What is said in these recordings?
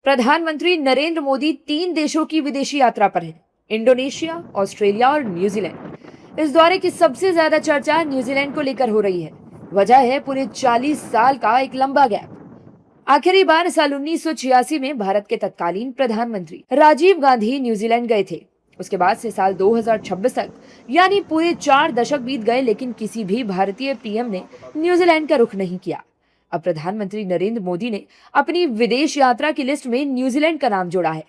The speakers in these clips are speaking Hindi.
प्रधानमंत्री नरेंद्र मोदी 3 देशों की विदेशी यात्रा पर हैं। इंडोनेशिया, ऑस्ट्रेलिया और न्यूजीलैंड। इस दौरे की सबसे ज्यादा चर्चा न्यूजीलैंड को लेकर हो रही है। वजह है पूरे 40 साल का एक लंबा गैप। आखिरी बार साल 1986 में भारत के तत्कालीन प्रधानमंत्री राजीव गांधी न्यूजीलैंड गए थे। उसके बाद से साल 2026 तक यानी पूरे 4 दशक बीत गए, लेकिन किसी भी भारतीय पीएम ने न्यूजीलैंड का रुख नहीं किया। अब प्रधानमंत्री नरेंद्र मोदी ने अपनी विदेश यात्रा की लिस्ट में न्यूजीलैंड का नाम जोड़ा है।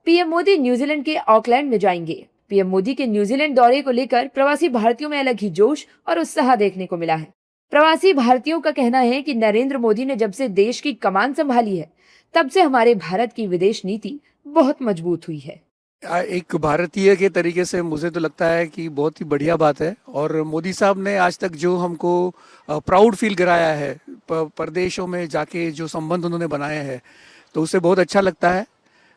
पीएम मोदी न्यूजीलैंड के ऑकलैंड में जाएंगे। पीएम मोदी के न्यूजीलैंड दौरे को लेकर प्रवासी भारतीयों में अलग ही जोश और उत्साह देखने को मिला है। प्रवासी भारतीयों का कहना है कि नरेंद्र मोदी ने जब से देश की कमान संभाली है, तब से हमारे भारत की विदेश नीति बहुत मजबूत हुई है। एक भारतीय के तरीके से मुझे तो लगता है कि बहुत ही बढ़िया बात है। और मोदी साहब ने आज तक जो हमको प्राउड फील कराया है, प्रदेशों में जाके जो संबंध उन्होंने बनाए हैं, तो उससे बहुत अच्छा लगता है।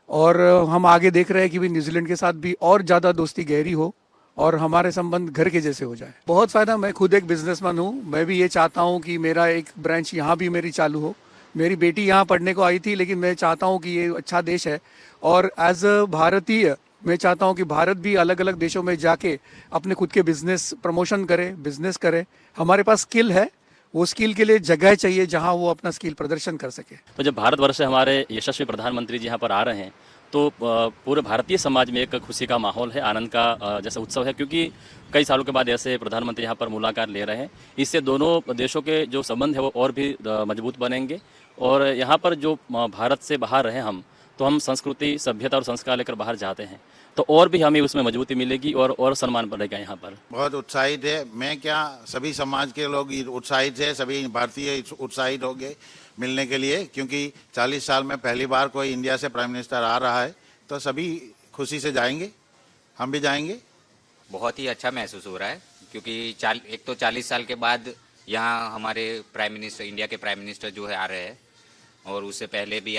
और हम आगे देख रहे हैं कि भी न्यूजीलैंड के साथ भी और ज़्यादा दोस्ती गहरी हो और हमारे संबंध घर के जैसे हो जाए। बहुत फ़ायदा। मैं खुद एक बिजनेसमैन हूँ। मैं भी ये चाहता हूँ कि मेरा एक ब्रांच यहाँ भी मेरी चालू हो। मेरी बेटी यहाँ पढ़ने को आई थी, लेकिन मैं चाहता हूँ कि ये अच्छा देश है और एज अ भारतीय मैं चाहता हूँ कि भारत भी अलग अलग देशों में जाके अपने खुद के बिजनेस प्रमोशन करे, बिजनेस करे। हमारे पास स्किल है, वो स्किल के लिए जगह चाहिए जहाँ वो अपना स्किल प्रदर्शन कर सके। तो जब भारतवर्ष से हमारे यशस्वी प्रधानमंत्री जी यहाँ पर आ रहे हैं, तो पूरे भारतीय समाज में एक खुशी का माहौल है, आनंद का जैसा उत्सव है, क्योंकि कई सालों के बाद ऐसे प्रधानमंत्री यहाँ पर मुलाकात ले रहे हैं। इससे दोनों देशों के जो संबंध है वो और भी मजबूत बनेंगे। और यहाँ पर जो भारत से बाहर रहे हम, तो हम संस्कृति, सभ्यता और संस्कार लेकर बाहर जाते हैं, तो और भी हमें उसमें मजबूती मिलेगी और सम्मान बढ़ेगा। यहाँ पर बहुत उत्साहित है। मैं क्या, सभी समाज के लोग उत्साहित है, सभी भारतीय उत्साहित हो गए मिलने के लिए, क्योंकि 40 साल में पहली बार कोई इंडिया से प्राइम मिनिस्टर आ रहा है, तो सभी खुशी से जाएंगे, हम भी जाएंगे। बहुत ही अच्छा महसूस हो रहा है, क्योंकि एक तो 40 साल के बाद यहाँ हमारे प्राइम मिनिस्टर, इंडिया के प्राइम मिनिस्टर जो है आ रहे हैं, और उससे पहले भी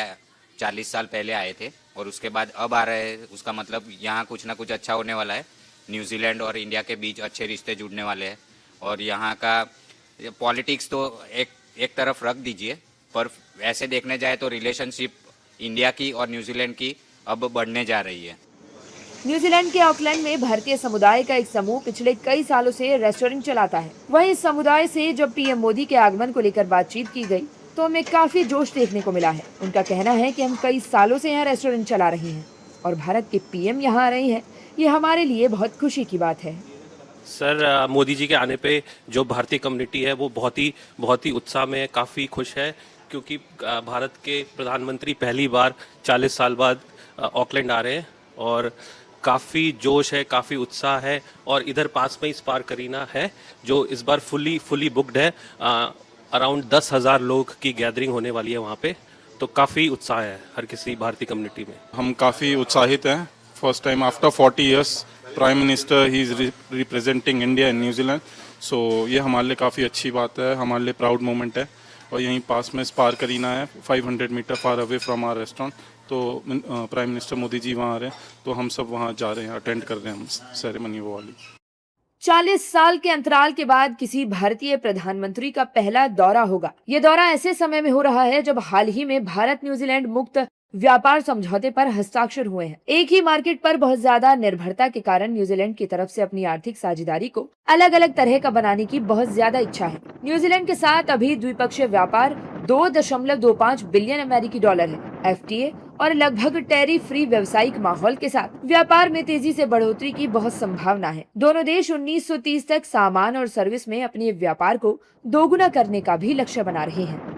40 साल पहले आए थे, और उसके बाद अब आ रहे हैं। उसका मतलब यहाँ कुछ ना कुछ अच्छा होने वाला है। न्यूजीलैंड और इंडिया के बीच अच्छे रिश्ते जुड़ने वाले हैं। और यहाँ का पॉलिटिक्स तो एक तरफ रख दीजिए, पर ऐसे देखने जाए तो रिलेशनशिप इंडिया की और न्यूजीलैंड की अब बढ़ने जा रही है। न्यूजीलैंड के ऑकलैंड में भारतीय समुदाय का एक समूह पिछले कई सालों से रेस्टोरेंट चलाता है। वहीं इस समुदाय से जब पीएम मोदी के आगमन को लेकर बातचीत की गई, तो हमें काफी जोश देखने को मिला है। उनका कहना है कि हम कई सालों से यहाँ रेस्टोरेंट चला रहे हैं और भारत के पीएम यहाँ आ रहे हैं, ये हमारे लिए बहुत खुशी की बात है। सर, मोदी जी के आने पे जो भारतीय कम्युनिटी है वो बहुत ही उत्साह में, काफ़ी खुश है, क्योंकि भारत के प्रधानमंत्री पहली बार 40 साल बाद ऑकलैंड आ रहे हैं और काफ़ी जोश है, काफ़ी उत्साह है। और इधर पास में ही स्पार करीना है जो इस बार फुली बुक्ड है। अराउंड 10,000 लोग की गैदरिंग होने वाली है वहाँ पे, तो काफ़ी उत्साह है हर किसी भारतीय कम्युनिटी में। हम काफ़ी उत्साहित हैं। First time after 40 years prime minister he is representing India and New Zealand, so ये हमारे लिए काफ़ी अच्छी बात है, हमारे लिए प्राउड मोमेंट है। और यहीं पास में स्पार करीना है, 500 मीटर far away from our restaurant. तो प्राइम मिनिस्टर मोदी जी वहाँ आ रहे हैं, तो हम सब वहाँ जा रहे हैं, अटेंड कर रहे हैं हम सेरेमनी वो वाली। 40 साल के अंतराल के बाद किसी भारतीय प्रधानमंत्री का पहला दौरा होगा। ये दौरा ऐसे समय में हो रहा है जब हाल ही में भारत न्यूजीलैंड मुक्त व्यापार समझौते पर हस्ताक्षर हुए हैं। एक ही मार्केट पर बहुत ज्यादा निर्भरता के कारण न्यूजीलैंड की तरफ से अपनी आर्थिक साझेदारी को अलग अलग तरह का बनाने की बहुत ज्यादा इच्छा है। न्यूजीलैंड के साथ अभी द्विपक्षीय व्यापार 2.25 बिलियन अमेरिकी डॉलर है। एफटीए और लगभग टैरिफ फ्री व्यवसायिक माहौल के साथ व्यापार में तेजी से बढ़ोतरी की बहुत संभावना है। दोनों देश 1930 तक सामान और सर्विस में अपने व्यापार को दोगुना करने का भी लक्ष्य बना रहे हैं।